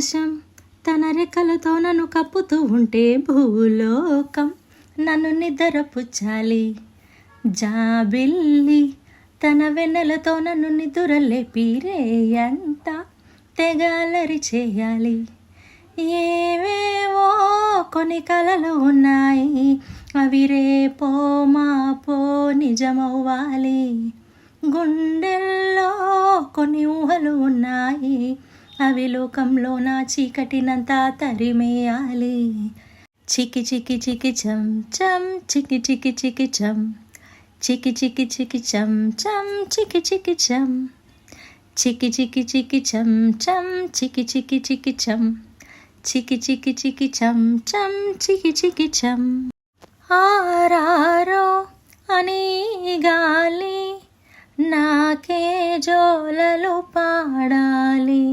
ఆకాశం తన రెక్కలతో నన్ను కప్పుతూ ఉంటే భూలోకం నన్ను నిద్రపుచ్చాలి. జాబిల్లి తన వెన్నెలతో నన్ను నిద్రలేపి రేయంత తెగాలరి చేయాలి. ఏవేవో కొన్ని కలలు ఉన్నాయి, అవి రేపో మాపో నిజమవ్వాలి. గుండెల్లో కొన్ని ఊహలు ఉన్నాయి, అవి లోకంలో నా చీకటినంతా తరిమేయాలి. చికి చికి చికి చం చం చికి చికి చికి చం చికి చికి చికి చం చం చికి చికి చం చికి చికి చికి చం చం చికి చికి చికి చం చికి చికి చికి చం చం చికి చికి చం. ఆరారో అని గాలి నాకే జోలలు పాడాలి.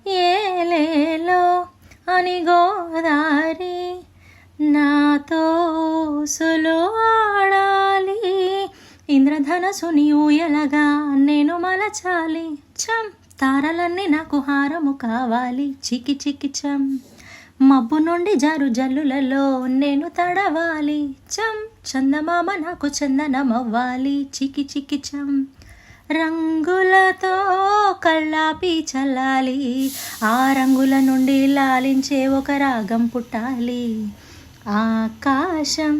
ఏలేలో అని గోదారి నాతో ఊసులు ఆడాలి. ఇంద్రధనసుని ఊయలగా నేను మలచాలి. చం తారలన్నీ నాకు హారము కావాలి. చికి చికి చం మబ్బు నుండి జారు జల్లులలో నేను తడవాలి. చం చందమామ నాకు చందనమవ్వాలి. చికి చికి చం రంగులతో కళ్ళాపి చల్లాలి. ఆ రంగుల నుండి లాలించే ఒక రాగం పుట్టాలి. ఆకాశం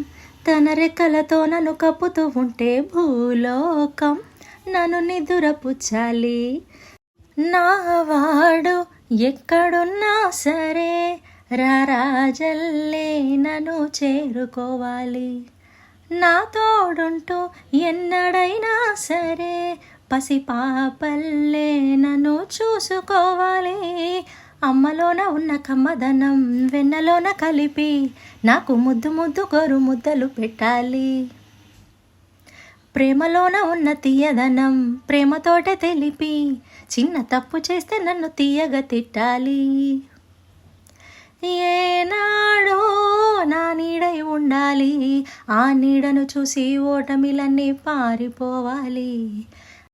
తన రెక్కలతో నన్ను కప్పుతూ ఉంటే భూలోకం నన్ను నిదురపుచ్చాలి. నావాడు ఎక్కడున్నా సరే రారాజల్లే నన్ను చేరుకోవాలి. నా తోడుంటూ ఎన్నడైనా సరే పసిపాపల్లే నన్ను చూసుకోవాలి. అమ్మలోన ఉన్న కమ్మదనం వెన్నలోన కలిపి నాకు ముద్దు ముద్దు గోరు ముద్దలు పెట్టాలి. ప్రేమలోన ఉన్న తీయదనం ప్రేమతోటే తెలిపి చిన్న తప్పు చేస్తే నన్ను తీయగా తిట్టాలి. ఏనాడో నా నీడై ఉండాలి, ఆ నీడను చూసి ఓటమిలన్నీ పారిపోవాలి.